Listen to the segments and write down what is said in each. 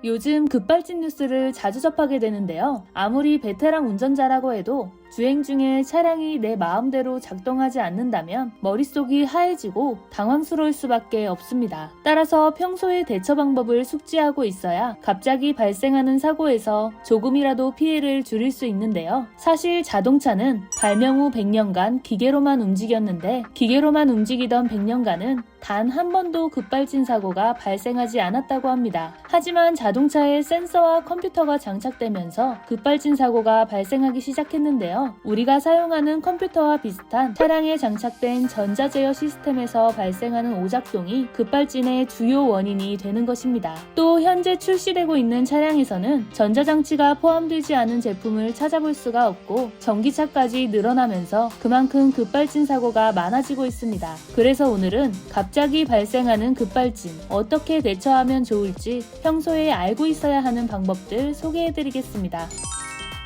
요즘 급발진 뉴스를 자주 접하게 되는데요. 아무리 베테랑 운전자라고 해도 주행 중에 차량이 내 마음대로 작동하지 않는다면 머릿속이 하얘지고 당황스러울 수밖에 없습니다. 따라서 평소의 대처 방법을 숙지하고 있어야 갑자기 발생하는 사고에서 조금이라도 피해를 줄일 수 있는데요. 사실 자동차는 발명 후 100년간 기계로만 움직였는데 기계로만 움직이던 100년간은 단 한 번도 급발진 사고가 발생하지 않았다고 합니다. 하지만 자동차에 센서와 컴퓨터가 장착되면서 급발진 사고가 발생하기 시작했는데요. 우리가 사용하는 컴퓨터와 비슷한 차량에 장착된 전자제어 시스템에서 발생하는 오작동이 급발진의 주요 원인이 되는 것입니다. 또 현재 출시되고 있는 차량에서는 전자장치가 포함되지 않은 제품을 찾아볼 수가 없고 전기차까지 늘어나면서 그만큼 급발진 사고가 많아지고 있습니다. 그래서 오늘은 갑자기 발생하는 급발진 어떻게 대처하면 좋을지 평소에 알고 있어야 하는 방법들 소개해드리겠습니다.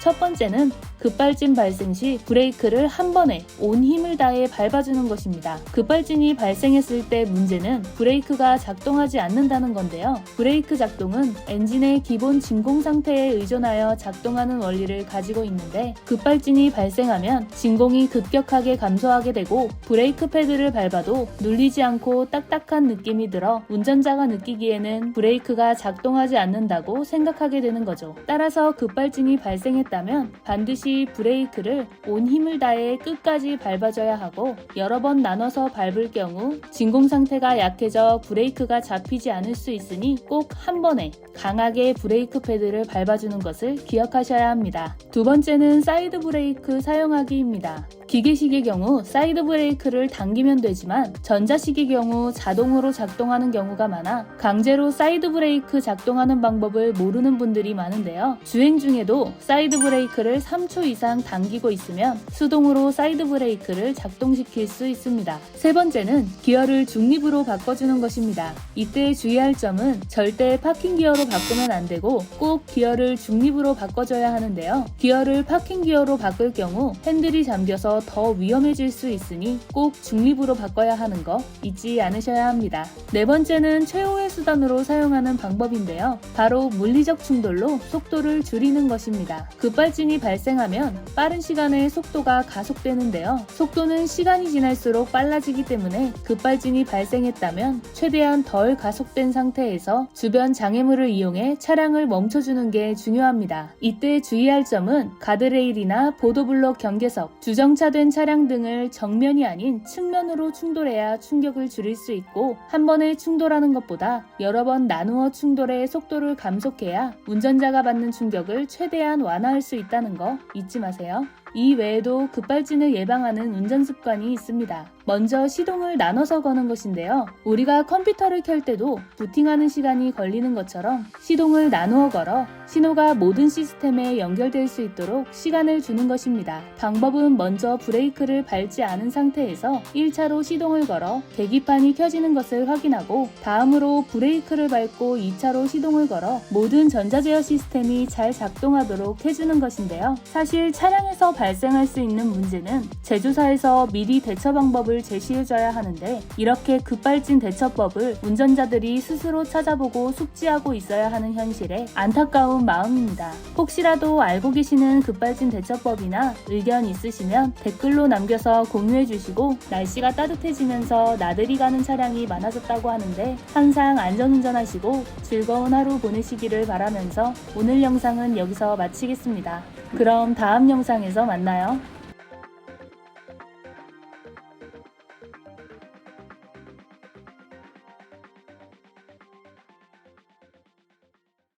첫 번째는 급발진 발생 시 브레이크를 한 번에 온 힘을 다해 밟아주는 것입니다. 급발진이 발생했을 때 문제는 브레이크가 작동하지 않는다는 건데요. 브레이크 작동은 엔진의 기본 진공 상태에 의존하여 작동하는 원리를 가지고 있는데 급발진이 발생하면 진공이 급격하게 감소하게 되고 브레이크 패드를 밟아도 눌리지 않고 딱딱한 느낌이 들어 운전자가 느끼기에는 브레이크가 작동하지 않는다고 생각하게 되는 거죠. 따라서 급발진이 발생했다면 반드시 브레이크를 온 힘을 다해 끝까지 밟아줘야 하고 여러 번 나눠서 밟을 경우 진공 상태가 약해져 브레이크가 잡히지 않을 수 있으니 꼭 한 번에 강하게 브레이크 패드를 밟아주는 것을 기억하셔야 합니다. 두 번째는 사이드 브레이크 사용하기입니다. 기계식의 경우 사이드 브레이크를 당기면 되지만 전자식의 경우 자동으로 작동하는 경우가 많아 강제로 사이드 브레이크 작동하는 방법을 모르는 분들이 많은데요. 주행 중에도 사이드 브레이크를 3초 이상 당기고 있으면 수동으로 사이드 브레이크를 작동시킬 수 있습니다. 세 번째는 기어를 중립으로 바꿔주는 것입니다. 이때 주의할 점은 절대 파킹 기어로 바꾸면 안 되고 꼭 기어를 중립으로 바꿔줘야 하는데요. 기어를 파킹 기어로 바꿀 경우 핸들이 잠겨서 더 위험해질 수 있으니 꼭 중립으로 바꿔야 하는 거 잊지 않으셔야 합니다. 네 번째는 최후의 수단으로 사용하는 방법인데요. 바로 물리적 충돌로 속도를 줄이는 것입니다. 급발진이 발생하면 빠른 시간에 속도가 가속되는데요. 속도는 시간이 지날수록 빨라지기 때문에 급발진이 발생했다면 최대한 덜 가속된 상태에서 주변 장애물을 이용해 차량을 멈춰주는 게 중요합니다. 이때 주의할 점은 가드레일이나 보도블록 경계석, 주정차된 차량 등을 정면이 아닌 측면으로 충돌해야 충격을 줄일 수 있고 한 번에 충돌하는 것보다 여러 번 나누어 충돌해 속도를 감속해야 운전자가 받는 충격을 최대한 완화할 수 있다는 거 잊지 마세요. 이 외에도 급발진을 예방하는 운전 습관이 있습니다. 먼저 시동을 나눠서 거는 것인데요. 우리가 컴퓨터를 켤 때도 부팅하는 시간이 걸리는 것처럼 시동을 나누어 걸어 신호가 모든 시스템에 연결될 수 있도록 시간을 주는 것입니다. 방법은 먼저 브레이크를 밟지 않은 상태에서 1차로 시동을 걸어 계기판이 켜지는 것을 확인하고 다음으로 브레이크를 밟고 2차로 시동을 걸어 모든 전자제어 시스템이 잘 작동하도록 해주는 것인데요. 사실 차량에서 발생할 수 있는 문제는 제조사에서 미리 대처 방법을 제시해줘야 하는데 이렇게 급발진 대처법을 운전자들이 스스로 찾아보고 숙지하고 있어야 하는 현실에 안타까운 마음입니다. 혹시라도 알고 계시는 급발진 대처법이나 의견 있으시면 댓글로 남겨서 공유해주시고 날씨가 따뜻해지면서 나들이 가는 차량이 많아졌다고 하는데 항상 안전운전하시고 즐거운 하루 보내시기를 바라면서 오늘 영상은 여기서 마치겠습니다. 그럼 다음 영상에서 만나요.